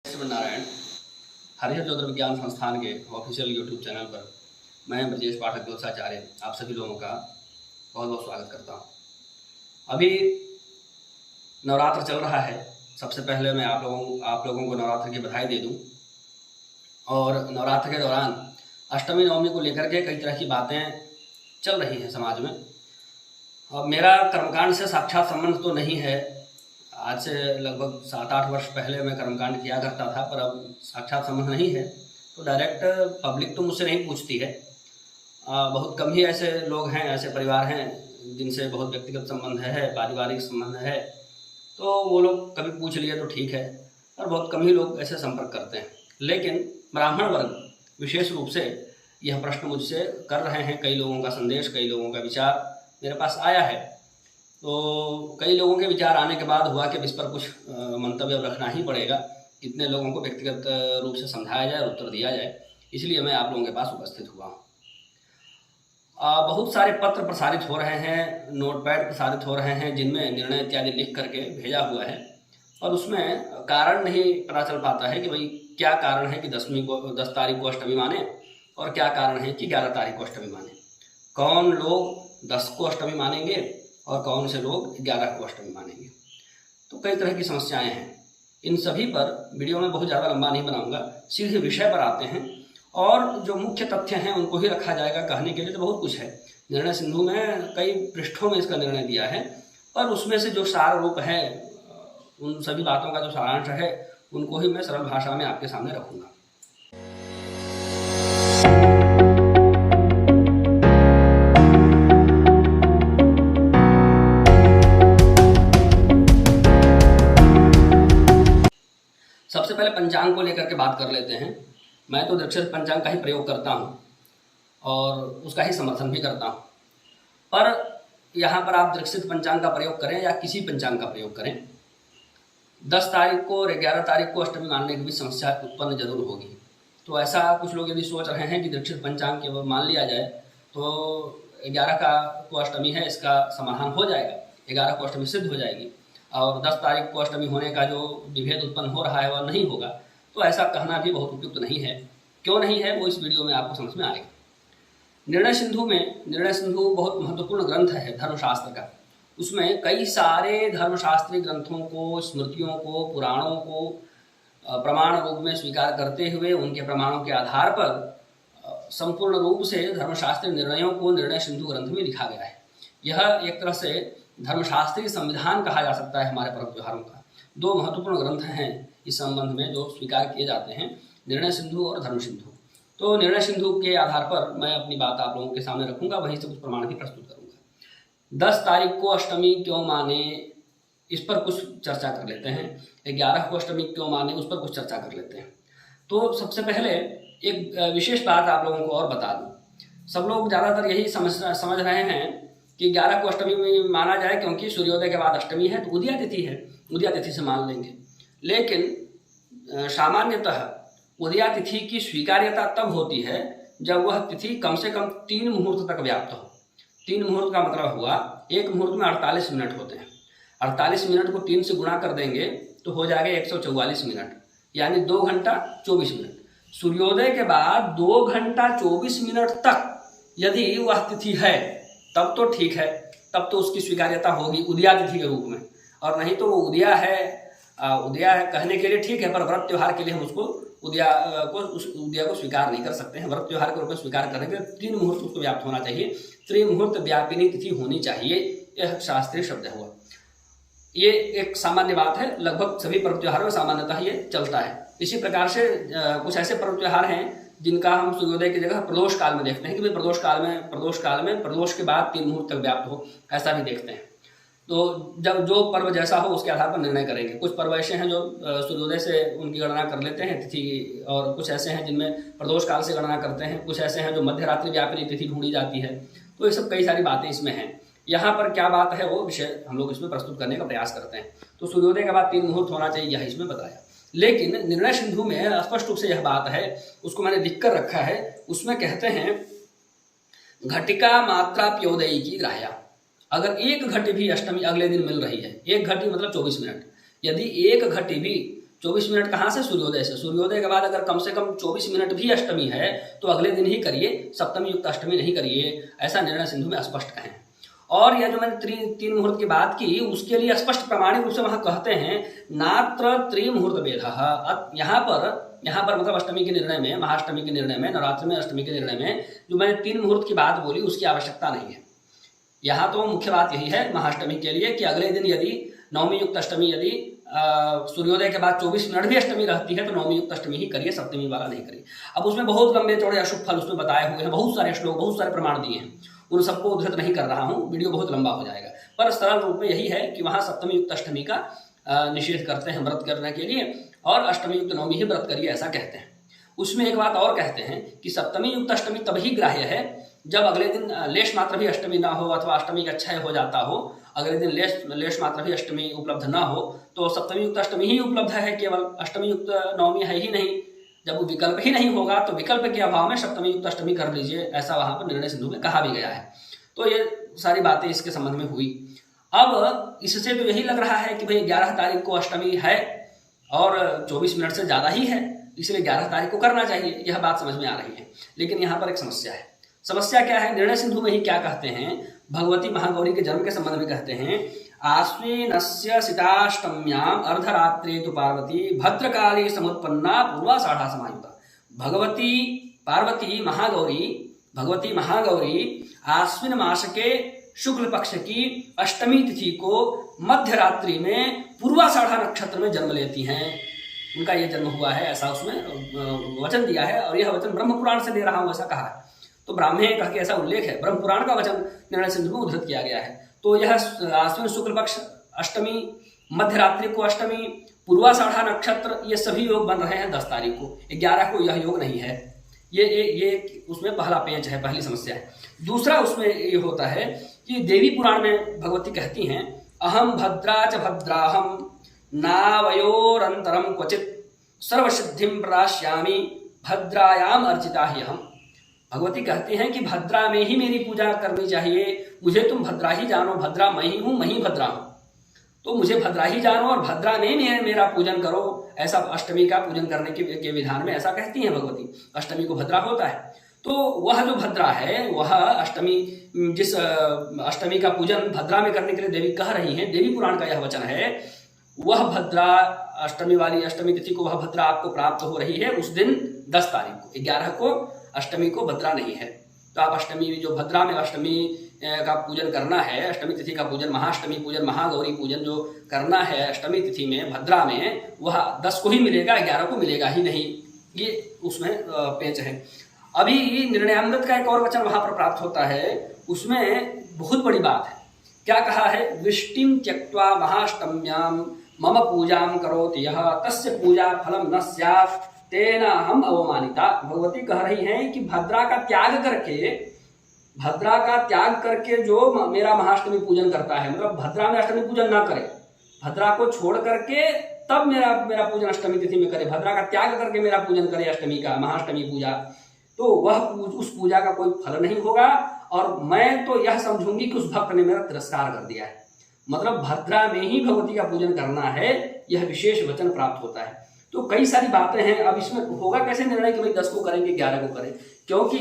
नारायण हरिहर ज्योतिर्विज्ञान विज्ञान संस्थान के ऑफिशियल यूट्यूब चैनल पर मैं ब्रजेश पाठक ज्योतिषाचार्य आप सभी लोगों का बहुत बहुत स्वागत करता हूं। अभी नवरात्र चल रहा है। सबसे पहले मैं आप लोगों को नवरात्र की बधाई दे दूं। और नवरात्र के दौरान अष्टमी नवमी को लेकर के कई तरह की बातें चल रही हैं समाज में। अब मेरा कर्मकांड से साक्षात संबंध तो नहीं है। आज से लगभग 7-8 वर्ष पहले मैं कर्मकांड किया करता था, पर अब साक्षात संबंध नहीं है, तो डायरेक्ट पब्लिक तो मुझसे नहीं पूछती है। बहुत कम ही ऐसे लोग हैं, ऐसे परिवार हैं जिनसे बहुत व्यक्तिगत संबंध है, पारिवारिक संबंध है, तो वो लोग कभी पूछ लिए तो ठीक है, और बहुत कम ही लोग ऐसे संपर्क करते हैं। लेकिन ब्राह्मण वर्ग विशेष रूप से यह प्रश्न मुझसे कर रहे हैं। कई लोगों का संदेश, कई लोगों का विचार मेरे पास आया है। तो कई लोगों के विचार आने के बाद हुआ कि इस पर कुछ मंतव्य रखना ही पड़ेगा। कितने लोगों को व्यक्तिगत रूप से समझाया जाए, उत्तर दिया जाए, इसलिए मैं आप लोगों के पास उपस्थित हुआ हूँ। बहुत सारे पत्र प्रसारित हो रहे हैं, नोटपैड प्रसारित हो रहे हैं, जिनमें निर्णय इत्यादि लिख करके भेजा हुआ है, और उसमें कारण नहीं पता चल पाता है कि भाई क्या कारण है कि 10 तारीख को अष्टमी माने, और क्या कारण है कि 11 तारीख को अष्टमी माने। कौन लोग 10 को अष्टमी मानेंगे और कौन से लोग 11 को अष्टमी मानेंगे। तो कई तरह की समस्याएं हैं। इन सभी पर वीडियो में बहुत ज़्यादा लंबा नहीं बनाऊंगा, सीधे विषय पर आते हैं, और जो मुख्य तथ्य हैं उनको ही रखा जाएगा। कहने के लिए तो बहुत कुछ है। निर्णय सिंधु में कई पृष्ठों में इसका निर्णय दिया है, और उसमें से जो सार रूप है, उन सभी बातों का जो सारांश है, उनको ही मैं सरल भाषा में आपके सामने रखूँगा। सबसे पहले पंचांग को लेकर के बात कर लेते हैं। मैं तो दक्षिण पंचांग का ही प्रयोग करता हूँ और उसका ही समर्थन भी करता हूँ। पर यहाँ पर आप दक्षिण पंचांग का प्रयोग करें या किसी पंचांग का प्रयोग करें, 10 तारीख को और 11 तारीख को अष्टमी मानने की भी समस्या उत्पन्न जरूर होगी। तो ऐसा कुछ लोग यदि सोच रहे हैं कि दक्षिण पंचांग केवल मान लिया जाए तो 11 को अष्टमी है, इसका समाधान हो जाएगा, 11 को अष्टमी सिद्ध हो जाएगी, और 10 तारीख को अष्टमी होने का जो विभेद उत्पन्न हो रहा है वह नहीं होगा। तो ऐसा कहना भी बहुत उपयुक्त नहीं है। क्यों नहीं है वो इस वीडियो में आपको समझ में आएगा। निर्णय सिंधु बहुत महत्वपूर्ण ग्रंथ है धर्मशास्त्र का। उसमें कई सारे धर्मशास्त्रीय ग्रंथों को, स्मृतियों को, पुराणों को प्रमाण रूप में स्वीकार करते हुए उनके प्रमाणों के आधार पर संपूर्ण रूप से धर्मशास्त्रीय निर्णयों को निर्णय सिंधु ग्रंथ में लिखा गया है। यह एक तरह से धर्मशास्त्रीय संविधान कहा जा सकता है हमारे पर्व त्योहारों का। 2 महत्वपूर्ण ग्रंथ हैं इस संबंध में जो स्वीकार किए जाते हैं, निर्णय सिंधु और धर्म सिंधु। तो निर्णय सिंधु के आधार पर मैं अपनी बात आप लोगों के सामने रखूंगा, वहीं से कुछ प्रमाण भी प्रस्तुत करूंगा। 10 तारीख को अष्टमी क्यों माने, इस पर कुछ चर्चा कर लेते हैं। 11 को अष्टमी क्यों माने, उस पर कुछ चर्चा कर लेते हैं। तो सबसे पहले एक विशेष बात आप लोगों को और बता दूं। सब लोग ज़्यादातर यही समझ रहे हैं कि 11 को अष्टमी में माना जाए क्योंकि सूर्योदय के बाद अष्टमी है, तो उदया तिथि है, उदया तिथि से मान लेंगे। लेकिन सामान्यतः उदया तिथि की स्वीकार्यता तब होती है जब वह तिथि कम से कम 3 मुहूर्त तक व्याप्त हो। 3 मुहूर्त का मतलब हुआ, एक मुहूर्त में 48 मिनट होते हैं। 48 मिनट को 3 से गुणा कर देंगे तो हो जाएगा 144 मिनट, यानी 2 घंटा 24 मिनट। सूर्योदय के बाद 2 घंटा 24 मिनट तक यदि वह तिथि है तब तो ठीक है, तब तो उसकी स्वीकार्यता होगी उदया तिथि के रूप में। और नहीं तो वो उदया है कहने के लिए ठीक है, पर व्रत त्योहार के लिए हम उसको उदया को स्वीकार नहीं कर सकते हैं। व्रत त्योहार के रूप में स्वीकार करेंगे 3 मुहूर्त उसको व्याप्त होना चाहिए, त्रिमुहूर्त व्यापिनी तिथि होनी चाहिए। यह शास्त्रीय शब्द हुआ। ये एक सामान्य बात है, लगभग सभी पर्व त्योहारों में सामान्यतः ये चलता है। इसी प्रकार से कुछ ऐसे पर्व त्योहार हैं जिनका हम सूर्योदय की जगह प्रदोष काल में देखते हैं कि भाई प्रदोष काल में प्रदोष के बाद 3 मुहूर्त तक व्याप्त हो, ऐसा भी देखते हैं। तो जब जो पर्व जैसा हो उसके आधार पर निर्णय करेंगे। कुछ पर्व ऐसे हैं जो सूर्योदय से उनकी गणना कर लेते हैं तिथि, और कुछ ऐसे हैं जिनमें प्रदोष काल से गणना करते हैं, कुछ ऐसे हैं जो मध्य रात्रि व्यापिनी तिथि ढूंढी जाती है। तो ये सब कई सारी बातें इसमें हैं। यहाँ पर क्या बात है वो विषय हम लोग इसमें प्रस्तुत करने का प्रयास करते हैं। तो सूर्योदय के बाद 3 मुहूर्त होना चाहिए, यह इसमें बताया। लेकिन निर्णय सिंधु में स्पष्ट रूप से यह बात है, उसको मैंने लिख कर रखा है। उसमें कहते हैं घटिका मात्रा प्योदयी की ग्राह्या। अगर 1 घटी भी अष्टमी अगले दिन मिल रही है, 1 घटी मतलब 24 मिनट, यदि 1 घटी भी 24 मिनट कहाँ से? सूर्योदय से। सूर्योदय के बाद अगर कम से कम 24 मिनट भी अष्टमी है तो अगले दिन ही करिए, सप्तमी युक्त अष्टमी नहीं करिए, ऐसा निर्णय सिंधु में स्पष्ट कहें। और यह जो मैंने तीन मुहूर्त की बात की, उसके लिए स्पष्ट प्रमाणिक रूप से वहां कहते हैं नात्र त्रिमुहूर्त भेदः। यहाँ पर मतलब अष्टमी के निर्णय में, महाअष्टमी के निर्णय में, नवरात्रि में अष्टमी के निर्णय में जो मैंने 3 मुहूर्त की बात बोली उसकी आवश्यकता नहीं है। यहाँ तो मुख्य बात यही है महाअष्टमी के लिए कि अगले दिन यदि नवमी युक्त अष्टमी, यदि सूर्योदय के बाद 24 मिनट भी अष्टमी रहती है तो नवमी युक्त अष्टमी ही करिए, सप्तमी वाला नहीं करिए। अब उसमें बहुत लंबे चौड़े अशुभ फल उसमें बताए हुए हैं, बहुत सारे श्लोक, बहुत सारे प्रमाण दिए हैं, उन सबको उद्धृत नहीं कर रहा हूँ, वीडियो बहुत लंबा हो जाएगा। पर सरल रूप में यही है कि वहाँ सप्तमी युक्त अष्टमी का निषेध करते हैं व्रत करने के लिए, और अष्टमी युक्त नवमी ही व्रत करिए ऐसा कहते हैं। उसमें एक बात और कहते हैं कि सप्तमी युक्त अष्टमी तभी ग्राह्य है जब अगले दिन लेश मात्र भी अष्टमी ना हो, अथवा अष्टमी का क्षय हो जाता हो, अगले दिन लेश मात्र भी अष्टमी उपलब्ध ना हो, तो सप्तमी युक्त अष्टमी ही उपलब्ध है, केवल अष्टमी युक्त नवमी है ही नहीं। जब वो विकल्प ही नहीं होगा तो विकल्प के अभाव में सप्तमी युक्त अष्टमी कर लीजिए, ऐसा वहां पर निर्णय सिंधु में कहा भी गया है। तो ये सारी बातें इसके संबंध में हुई। अब इससे तो यही लग रहा है कि भाई 11 तारीख को अष्टमी है और 24 मिनट से ज़्यादा ही है, इसलिए 11 तारीख को करना चाहिए, यह बात समझ में आ रही है। लेकिन यहाँ पर एक समस्या है। समस्या क्या है? निर्णय सिंधु में ही क्या कहते हैं, भगवती महागौरी के जन्म के संबंध में कहते हैं, आश्विनस्य सिताष्टम्याम अर्धरात्रे तु पार्वती भद्रकाली समुत्पन्ना पूर्वाषाढ़ा समायुक्ता। भगवती महागौरी आश्विन मास के शुक्ल पक्ष की अष्टमी तिथि को मध्य रात्रि में पूर्वाषाढ़ा नक्षत्र में जन्म लेती हैं। उनका यह जन्म हुआ है, ऐसा उसमें वचन दिया है, और यह वचन ब्रह्म पुराण से दे रहा हूँ ऐसा कहा है। तो ब्राह्मण कह के ऐसा उल्लेख है, ब्रह्म पुराण का वचन निर्णय सिंधु में उद्धृत किया गया है। तो यह आश्विन शुक्ल पक्ष अष्टमी, मध्य रात्रि को अष्टमी, पूर्वाषाढ़ा नक्षत्र, ये सभी योग बन रहे हैं 10 तारीख को। 11 को यह योग नहीं है। ये उसमें पहला पेंच है, पहली समस्या है। दूसरा उसमें ये होता है कि देवी पुराण में भगवती कहती हैं, अहम भद्रा च भद्राहम नावयोरंतरम क्वचित सर्वसिद्धिम प्रदास्यामि भद्रायाम अर्चिता ही अहम। भगवती कहती हैं कि भद्रा में ही मेरी पूजा करनी चाहिए, मुझे तुम भद्रा ही जानो, भद्रा मैं ही हूँ, मैं ही भद्रा हूँ, तो मुझे भद्रा ही जानो और भद्रा में मेरा पूजन करो। ऐसा अष्टमी का पूजन करने के विधान में ऐसा कहती हैं भगवती। अष्टमी को भद्रा होता है, तो वह जो भद्रा है, वह अष्टमी, जिस अष्टमी का पूजन भद्रा में करने के लिए देवी कह रही हैं, देवी पुराण का यह वचन है, वह भद्रा अष्टमी वाली अष्टमी तिथि को वह भद्रा आपको प्राप्त हो रही है उस दिन 10 तारीख को। 11 को अष्टमी को भद्रा नहीं है, तो आप अष्टमी जो भद्रा में अष्टमी का पूजन करना है, अष्टमी तिथि का पूजन, महाअष्टमी पूजन, महागौरी पूजन जो करना है अष्टमी तिथि में भद्रा में, वह 10 को ही मिलेगा, 11 को मिलेगा ही नहीं। ये उसमें पेच है। अभी निर्णयामृत का एक और वचन वहां पर प्राप्त होता है, उसमें बहुत बड़ी बात है। क्या कहा है? विष्टिम त्यक्त्वा महाअष्टम्याम मम पूजाम करोति यह तस्य पूजा फलम न स्यात् तेना हम अवमानिता। भगवती कह रही हैं कि भद्रा का त्याग करके जो मेरा महाअष्टमी पूजन करता है, मतलब भद्रा में अष्टमी पूजन ना करे, भद्रा को छोड़ करके तब मेरा पूजन अष्टमी तिथि में करे, भद्रा का त्याग करके मेरा पूजन करे अष्टमी का, महाअष्टमी पूजा, तो वह उस पूजा का कोई फल नहीं होगा, और मैं तो यह समझूंगी कि उस भक्त ने मेरा तिरस्कार कर दिया है। मतलब भद्रा में ही भगवती का पूजन करना है, यह विशेष वचन प्राप्त होता है। तो कई सारी बातें हैं। अब इसमें होगा कैसे निर्णय कि भाई 10 को करेंगे 11 को करें, क्योंकि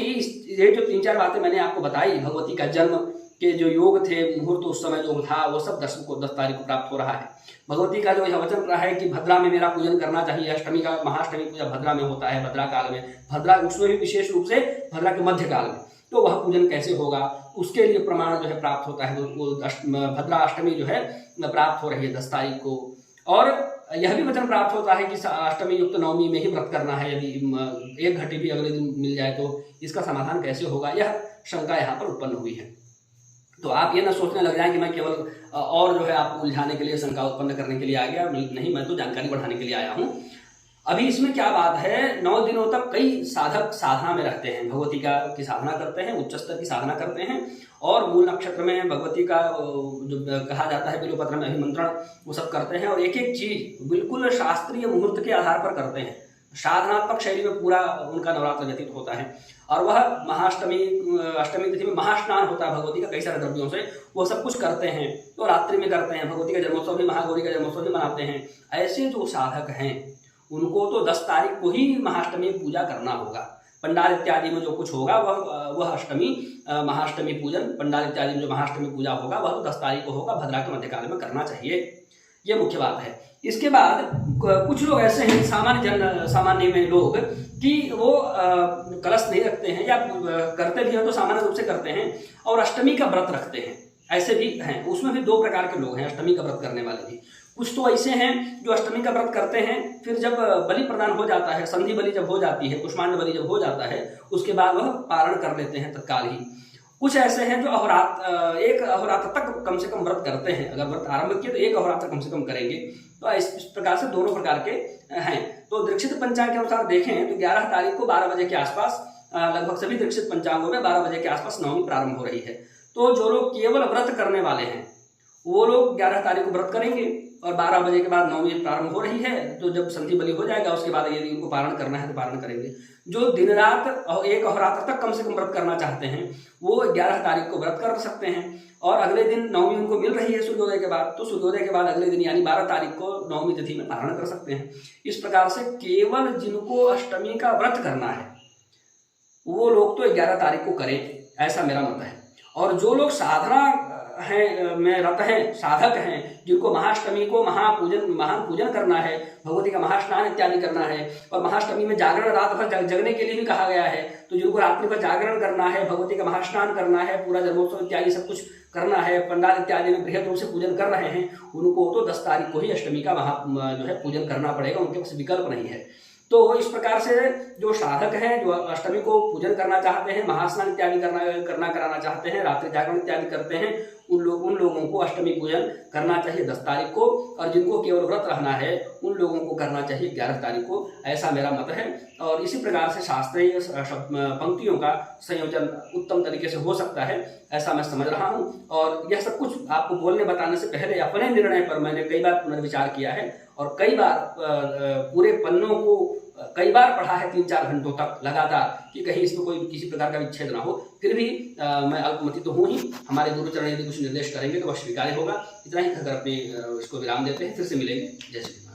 ये जो 3-4 बातें मैंने आपको बताई, भगवती का जन्म के जो योग थे, मुहूर्त उस समय जो था, वो सब 10 तारीख को प्राप्त हो रहा है। भगवती का जो यह वचन रहा है कि भद्रा में मेरा पूजन करना चाहिए, अष्टमी का महाअष्टमी पूजा भद्रा में होता है, भद्रा काल में, भद्रा उसमें भी विशेष रूप से भद्रा के मध्य काल में, तो वह पूजन कैसे होगा, उसके लिए प्रमाण जो है प्राप्त होता है। वो भद्रा अष्टमी जो है प्राप्त हो रही है 10 तारीख को। और यह भी वचन प्राप्त होता है कि अष्टमी युक्त नवमी में ही व्रत करना है। यदि 1 घटी भी अगले दिन मिल जाए तो इसका समाधान कैसे होगा, यह शंका यहाँ पर उत्पन्न हुई है। तो आप ये ना सोचने लग जाएं कि मैं केवल और जो है आपको उलझाने के लिए, शंका उत्पन्न करने के लिए आ गया। नहीं, मैं तो जानकारी बढ़ाने के लिए आया हूँ। अभी इसमें क्या बात है, 9 दिनों तक कई साधक साधना में रहते हैं, भगवती की साधना करते हैं, उच्च स्तर की साधना करते हैं, और मूल नक्षत्र में भगवती का जो कहा जाता है बिल्वपत्र में अभिमंत्रण, वो सब करते हैं, और एक एक चीज बिल्कुल शास्त्रीय मुहूर्त के आधार पर करते हैं। साधनात्मक शैली में पूरा उनका नवरात्र व्यतीत होता है। और वह अष्टमी तिथि में महास्नान होता है भगवती का कई सारे द्रव्यों से, वो सब कुछ करते हैं। तो रात्रि में करते हैं, भगवती का जन्मोत्सव भी, महागौरी का जन्मोत्सव भी मनाते हैं। ऐसे जो साधक हैं उनको तो 10 तारीख को ही महाअष्टमी पूजा करना होगा। पंडाल इत्यादि में जो कुछ होगा वह अष्टमी महाअष्टमी पूजन, पंडाल इत्यादि में जो महाअष्टमी पूजा होगा वह तो 10 तारीख को होगा, भद्रा के मध्यकाल में करना चाहिए। ये मुख्य बात है। इसके बाद कुछ लोग ऐसे हैं सामान्य में लोग कि वो कलश नहीं रखते हैं, या करते भी हैं तो सामान्य रूप से करते हैं, और अष्टमी का व्रत रखते हैं। ऐसे भी हैं, उसमें भी 2 प्रकार के लोग हैं अष्टमी का व्रत करने वाले भी। कुछ तो ऐसे हैं जो अष्टमी का व्रत करते हैं, फिर जब बलि प्रदान हो जाता है, संधि बलि जब हो जाती है, कुष्मांड बलि जब हो जाता है, उसके बाद वह पारण कर लेते हैं तत्काल ही। कुछ ऐसे हैं जो एक अहोरात्र तक कम से कम व्रत करते हैं। अगर व्रत आरंभ किए तो 1 अहोरात्र कम से कम करेंगे। तो इस प्रकार से दोनों प्रकार के हैं। तो दीक्षित पंचांग के अनुसार देखें तो 11 तारीख को 12 बजे के आसपास, लगभग सभी दीक्षित पंचांगों में 12 बजे के आसपास नवमी प्रारंभ हो रही है। तो जो लोग केवल व्रत करने वाले हैं वो लोग 11 तारीख को व्रत करेंगे, और 12 बजे के बाद नवमी प्रारंभ हो रही है। तो जब संधि बलि हो जाएगा उसके बाद यदि उनको पारण करना है तो पारण करेंगे। जो दिन रात 1 अहोरात्र तक कम से कम व्रत करना चाहते हैं वो 11 तारीख को व्रत कर सकते हैं, और अगले दिन नवमी उनको मिल रही है सूर्योदय के बाद, तो सूर्योदय के बाद अगले दिन यानी 12 तारीख को नवमी तिथि में पारण कर सकते हैं। इस प्रकार से केवल जिनको अष्टमी का व्रत करना है वो लोग तो 11 तारीख को करें, ऐसा मेरा मत है। और जो लोग साधना में रत हैं, साधक हैं, जिनको महाअष्टमी को महान पूजन करना है, भगवती का महास्नान इत्यादि करना है, और महाअष्टमी में जागरण रात भर जगने के लिए भी कहा गया है, तो जिनको रात्रि भर जागरण करना है, भगवती का महास्नान करना है, पूरा जन्मोत्सव इत्यादि सब कुछ करना है, पंडाल इत्यादि में बृहद रूप से पूजन कर रहे हैं, उनको तो 10 तारीख को ही अष्टमी का जो है पूजन करना पड़ेगा, उनके पास विकल्प नहीं है। तो इस प्रकार से जो साधक हैं, जो अष्टमी को पूजन करना चाहते हैं, महास्नान इत्यादि कराना चाहते हैं, रात्रि जागरण इत्यादि करते हैं, उन लोगों को अष्टमी पूजन करना चाहिए 10 तारीख को, और जिनको केवल व्रत रहना है उन लोगों को करना चाहिए 11 तारीख को, ऐसा मेरा मत है। और इसी प्रकार से शास्त्रीय पंक्तियों का संयोजन उत्तम तरीके से हो सकता है, ऐसा मैं समझ रहा हूँ। और यह सब कुछ आपको बोलने बताने से पहले अपने निर्णय पर मैंने कई बार पुनर्विचार किया है, और कई बार पूरे पन्नों को कई बार पढ़ा है 3-4 घंटों तक लगातार, कि कहीं इसमें कोई किसी प्रकार का विच्छेद ना हो। फिर भी मैं अल्पमति तो हूँ ही, हमारे गुरुचरण यदि कुछ निर्देश करेंगे तो वह स्वीकार्य होगा। इतना ही कहकर अपने इसको विराम देते हैं, फिर से मिलेंगे। जय श्री कृष्ण।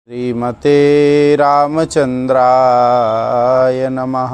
श्रीमते रामचंद्राय नमः।